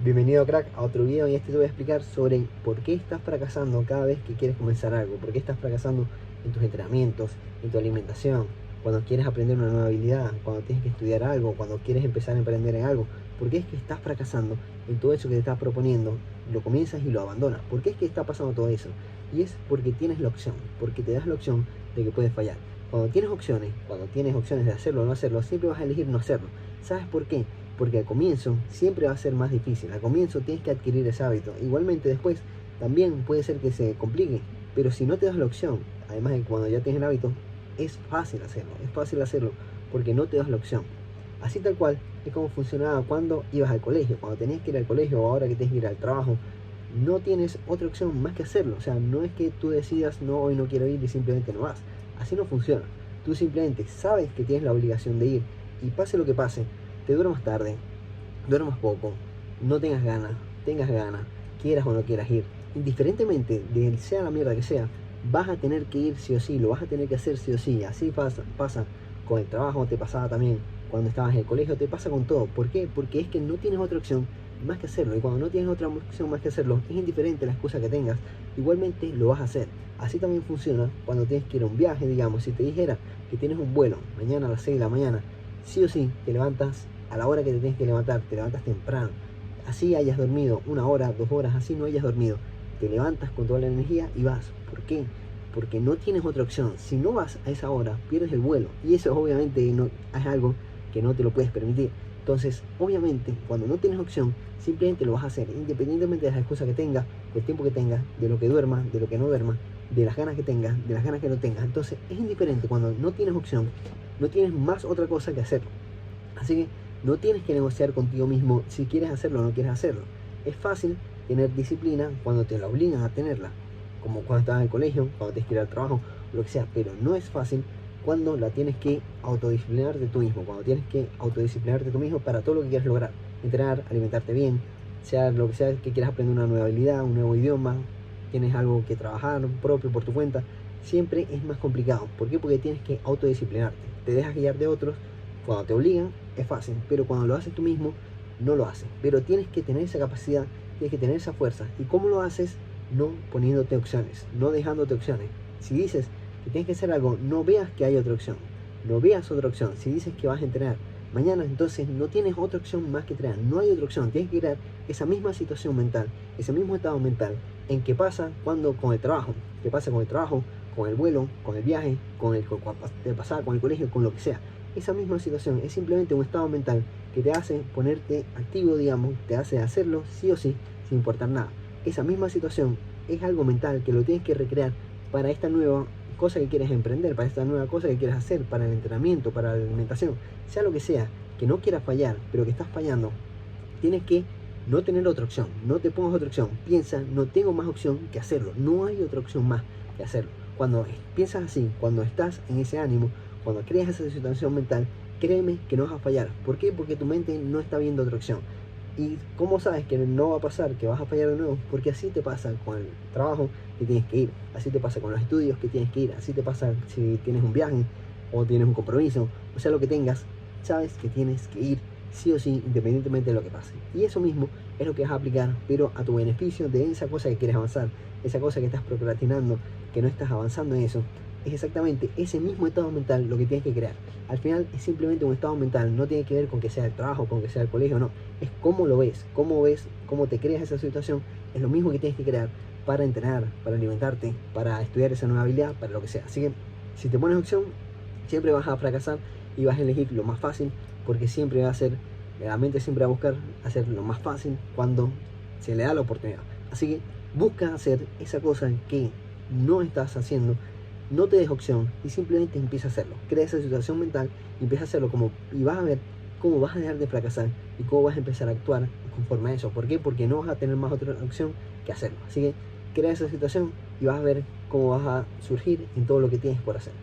Bienvenido, crack, a otro video. Y te voy a explicar sobre por qué estás fracasando cada vez que quieres comenzar algo. Por qué estás fracasando en tus entrenamientos, en tu alimentación, cuando quieres aprender una nueva habilidad, cuando tienes que estudiar algo, cuando quieres empezar a emprender en algo. ¿Por qué es que estás fracasando en todo eso que te estás proponiendo? Lo comienzas y lo abandonas. ¿Por qué es que está pasando todo eso? Y es porque tienes la opción, porque te das la opción de que puedes fallar. Cuando tienes opciones de hacerlo o no hacerlo, siempre vas a elegir no hacerlo. ¿Sabes por qué? Porque al comienzo siempre va a ser más difícil. Al comienzo tienes que adquirir ese hábito. Igualmente después también puede ser que se complique, pero si no te das la opción, además de cuando ya tienes el hábito, es fácil hacerlo porque no te das la opción. Así tal cual es como funcionaba cuando ibas al colegio, cuando tenías que ir al colegio o ahora que tienes que ir al trabajo. No tienes otra opción más que hacerlo. O sea, no es que tú decidas, no, hoy no quiero ir y simplemente no vas. Así no funciona. Tú simplemente sabes que tienes la obligación de ir y pase lo que pase, te duermas tarde, duermas poco, no tengas ganas, quieras o no quieras ir, indiferentemente de sea la mierda que sea, vas a tener que ir sí o sí, lo vas a tener que hacer sí o sí. Así pasa con el trabajo, te pasaba también cuando estabas en el colegio, te pasa con todo. ¿Por qué? Porque es que no tienes otra opción más que hacerlo, y cuando no tienes otra opción más que hacerlo, es indiferente la excusa que tengas, igualmente lo vas a hacer. Así también funciona cuando tienes que ir a un viaje. Digamos, si te dijera que tienes un vuelo mañana a las 6 de la mañana, sí o sí te levantas a la hora que te tienes que levantar, te levantas temprano, así hayas dormido 1 hora, 2 horas, así no hayas dormido, te levantas con toda la energía y vas. ¿Por qué? Porque no tienes otra opción. Si no vas a esa hora, pierdes el vuelo, y eso obviamente no, es algo que no te lo puedes permitir. Entonces, obviamente, cuando no tienes opción, simplemente lo vas a hacer, independientemente de las excusas que tengas, del tiempo que tengas, de lo que duermas, de lo que no duermas, de las ganas que tengas, de las ganas que no tengas. Entonces, es indiferente. Cuando no tienes opción, no tienes más otra cosa que hacer. Así que no tienes que negociar contigo mismo si quieres hacerlo o no quieres hacerlo. Es fácil tener disciplina cuando te la obligan a tenerla, como cuando estás en el colegio, cuando tienes que ir al trabajo, lo que sea, pero no es fácil cuando la tienes que autodisciplinarte tú mismo, cuando tienes que autodisciplinarte tú mismo para todo lo que quieras lograr, entrenar, alimentarte bien, sea lo que sea que quieras aprender, una nueva habilidad, un nuevo idioma, tienes algo que trabajar propio por tu cuenta, siempre es más complicado. ¿Por qué? Porque tienes que autodisciplinarte, te dejas guiar de otros. Cuando te obligan es fácil, pero cuando lo haces tú mismo no lo haces. Pero tienes que tener esa capacidad, tienes que tener esa fuerza. ¿Y cómo lo haces? No poniéndote opciones, no dejándote opciones. Si dices que tienes que hacer algo, no veas que hay otra opción, no veas otra opción. Si dices que vas a entrenar mañana, entonces no tienes otra opción más que entrenar, no hay otra opción. Tienes que crear esa misma situación mental, ese mismo estado mental en que pasa cuando con el trabajo, que pasa con el trabajo, con el vuelo, con el viaje, con el te pasaba con el colegio, con lo que sea. Esa misma situación es simplemente un estado mental que te hace ponerte activo, digamos, te hace hacerlo sí o sí, sin importar nada. Esa misma situación es algo mental que lo tienes que recrear para esta nueva cosa que quieres emprender, para esta nueva cosa que quieres hacer, para el entrenamiento, para la alimentación, sea lo que sea, que no quieras fallar, pero que estás fallando. Tienes que no tener otra opción, no te pongas otra opción, piensa, no tengo más opción que hacerlo, no hay otra opción más que hacerlo. Cuando piensas así, cuando estás en ese ánimo, cuando creas esa situación mental, créeme que no vas a fallar. ¿Por qué? Porque tu mente no está viendo otra opción. ¿Y cómo sabes que no va a pasar, que vas a fallar de nuevo? Porque así te pasa con el trabajo que tienes que ir, así te pasa con los estudios que tienes que ir, así te pasa si tienes un viaje o tienes un compromiso, o sea lo que tengas, sabes que tienes que ir sí o sí, independientemente de lo que pase. Y eso mismo es lo que vas a aplicar, pero a tu beneficio, de esa cosa que quieres avanzar, esa cosa que estás procrastinando, que no estás avanzando en eso. Es exactamente ese mismo estado mental lo que tienes que crear. Al final es simplemente un estado mental, no tiene que ver con que sea el trabajo, con que sea el colegio, no. Es cómo lo ves, cómo te creas esa situación. Es lo mismo que tienes que crear para entrenar, para alimentarte, para estudiar esa nueva habilidad, para lo que sea. Así que si te pones opción, siempre vas a fracasar y vas a elegir lo más fácil, porque siempre va a ser, la mente siempre va a buscar hacer lo más fácil cuando se le da la oportunidad. Así que busca hacer esa cosa que no estás haciendo, no te des opción y simplemente empieza a hacerlo. Crea esa situación mental y empieza a hacerlo, y vas a ver cómo vas a dejar de fracasar y cómo vas a empezar a actuar conforme a eso. ¿Por qué? Porque no vas a tener más otra opción que hacerlo. Así que crea esa situación y vas a ver cómo vas a surgir en todo lo que tienes por hacer.